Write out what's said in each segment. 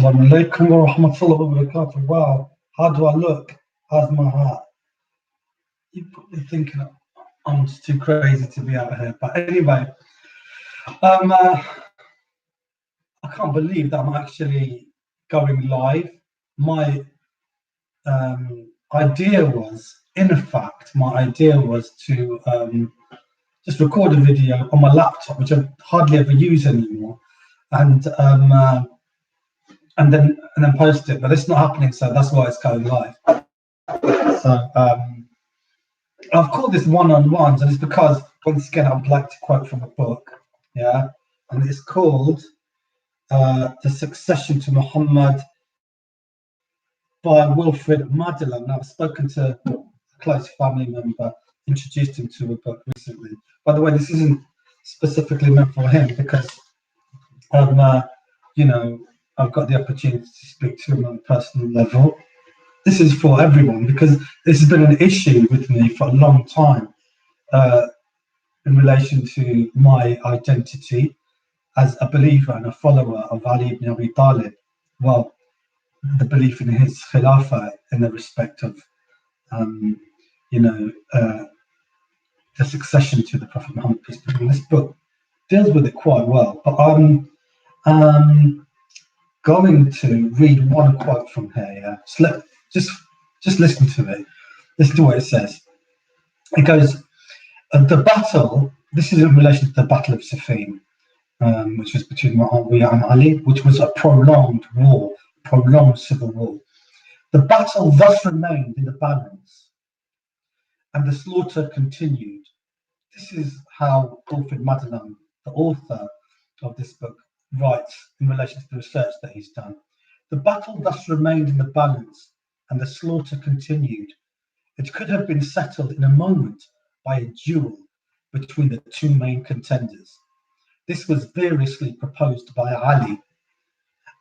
Assalamu alaikum wa rahmatullahi wa barakatuh. Wow, how do I look? How's my heart? You're probably thinking I'm just too crazy to be out here. But anyway, I can't believe that I'm actually going live. My idea was, in fact, to just record a video on my laptop, which I hardly ever use anymore, and then post it. But it's not happening, so that's why it's going live. So I've called this one-on-ones, and it's because once again I would like to quote from a book, yeah, and it's called The Succession to Muhammad by Wilfred Madelung. Now, I've spoken to a close family member, introduced him to a book recently. By the way, this isn't specifically meant for him because, I've got the opportunity to speak to him on a personal level. This is for everyone because this has been an issue with me for a long time in relation to my identity as a believer and a follower of Ali ibn Abi Talib. Well, the belief in his khilafah in the respect of, the succession to the Prophet Muhammad, peace be upon him. This book deals with it quite well, but I'm going to read one quote from here. Yeah? Just listen to it. Listen to what it says. It goes, the battle, this is in relation to the Battle of Siffin, which was between Muawiyah and Ali, which was a prolonged civil war. The battle thus remained in the balance, and the slaughter continued. This is how Wilfred Madelung, the author of this book, writes in relation to the research that he's done. The battle thus remained in the balance, and the slaughter continued. It could have been settled in a moment by a duel between the two main contenders. This was variously proposed by Ali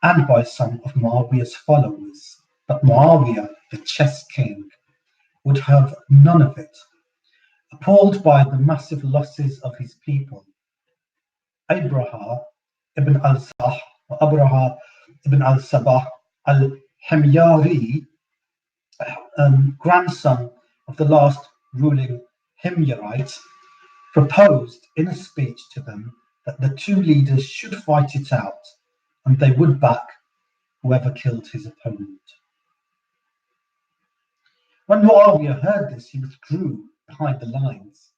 and by some of Muawiyah's followers, but Muawiyah, the chess king, would have none of it. Appalled by the massive losses of his people, Abraha ibn al-Sabah al-Himyari, grandson of the last ruling Himyarite, proposed in a speech to them that the two leaders should fight it out and they would back whoever killed his opponent. When Muawiyah heard this, he withdrew behind the lines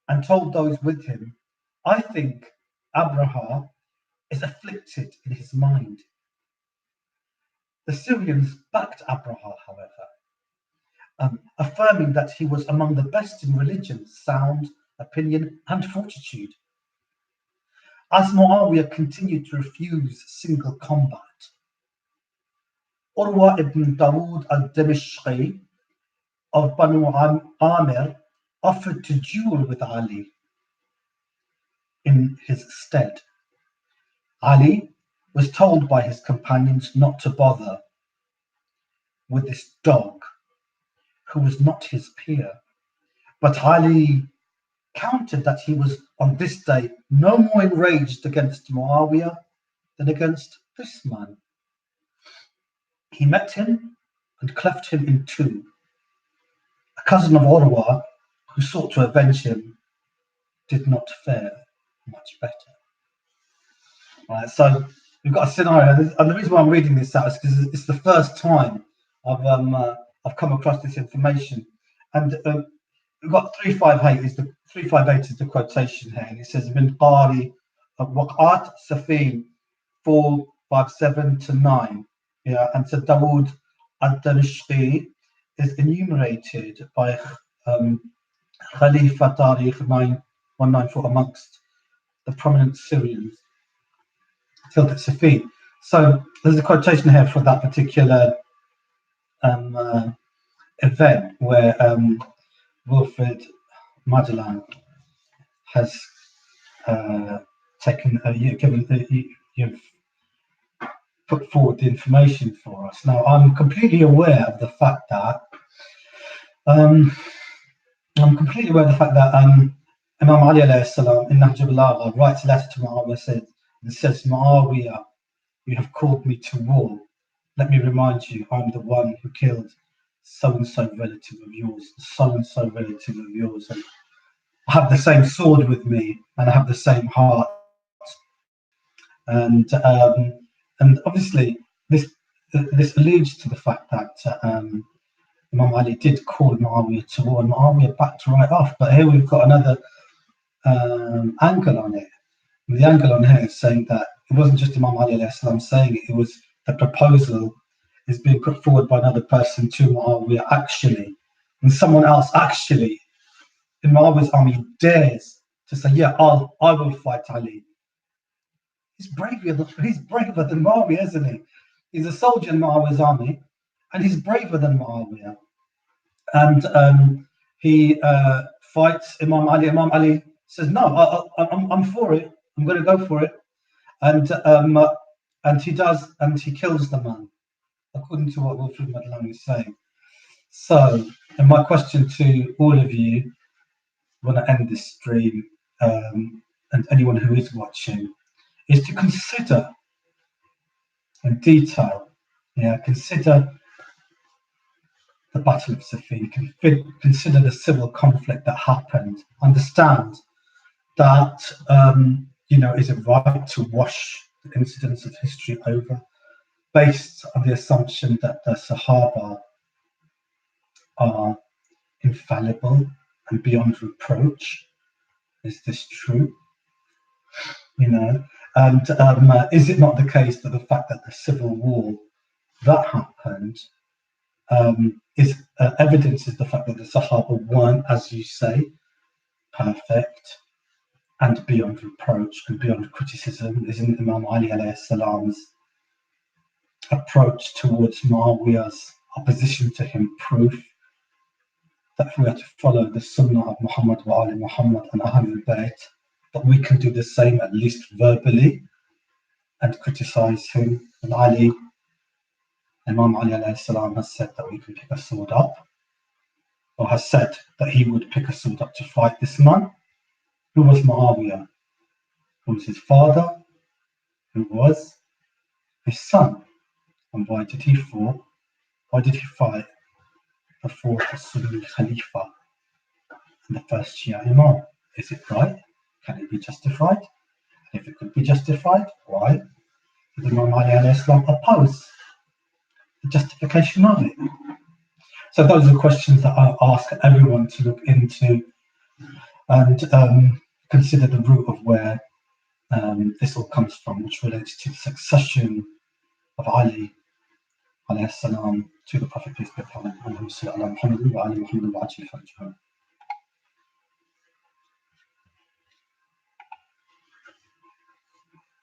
and told those with him, I think Abraha is afflicted in his mind. The Syrians backed Abraha, however, affirming that he was among the best in religion, sound, opinion, and fortitude. As Muawiyah continued to refuse single combat, Urwa ibn Dawood al-Dimashqi of Banu Amir offered to duel with Ali in his stead. Ali was told by his companions not to bother with this dog, who was not his peer, but Ali countered that he was on this day no more enraged against Muawiyah than against this man. He met him and cleft him in two. A cousin of Urwa, who sought to avenge him, did not fare much better. Right, so we've got a scenario, and the reason why I'm reading this out is because it's the first time I've come across this information, and we've got 358 is the quotation here, and it says Min Qari Waqat Safin 457 to 9. Yeah, and so Dawood ad-Damashqi is enumerated by Khalifa Tariq 9194 amongst the prominent Syrians killed at Safin. So there's a quotation here for that particular event where Wilfred Madelung has you've put forward the information for us. Now, I'm completely aware of the fact that Imam Ali alayhi salam in Nahj al-Balagha writes a letter to Muawiyah and says Muawiyah, you have called me to war. Let me remind you, I'm the one who killed so-and-so relative of yours, so-and-so relative of yours. And I have the same sword with me, and I have the same heart. And obviously, this alludes to the fact that Imam Ali did call Muawiyah to war, and Muawiyah backed right off. But here we've got another angle on it. And the angle on here is saying that it wasn't just Imam Ali alayhi salam saying it, it was the proposal is being put forward by another person to Muawiyah actually. And someone else actually in Muawiyah's army dares to say, yeah, I will fight Ali. He's braver than Muawiyah, isn't he? He's a soldier in Muawiyah's army, and he's braver than Muawiyah. And he fights Imam Ali. Imam Ali says, no, I'm for it. I'm going to go for it. And he does, and he kills the man, according to what Wilfred Madelung is saying. So, and my question to all of you, when I end this stream, and anyone who is watching, is to consider in detail, consider the Battle of Siffin, consider the civil conflict that happened, understand that, is it right to wash the incidents of history over based on the assumption that the Sahaba are infallible and beyond reproach? Is this true? And is it not the case that the fact that the civil war that happened is evidences the fact that the Sahaba weren't, as you say, perfect and beyond reproach and beyond criticism? Isn't Imam Ali alayhi salam's approach towards Muawiyah's opposition to him proof that if we are to follow the Sunnah of Muhammad wa Ali Muhammad and Ahlul Bayt, that we can do the same, at least verbally, and criticize him? And Imam Ali alayhi salam has said that we can pick a sword up, or has said that he would pick a sword up to fight this man. Who was Muawiyah? Who was his father? Who was his son? And why did he fall? Why did he fight the fourth Sunni Khalifa and the first Shia Imam? Is it right? Can it be justified? And if it could be justified, why did Imam Ali alayhi salam oppose the justification of it? So those are questions that I ask everyone to look into and consider the root of where this all comes from, which relates to the succession of Ali alayhi salam to the Prophet, peace be upon him.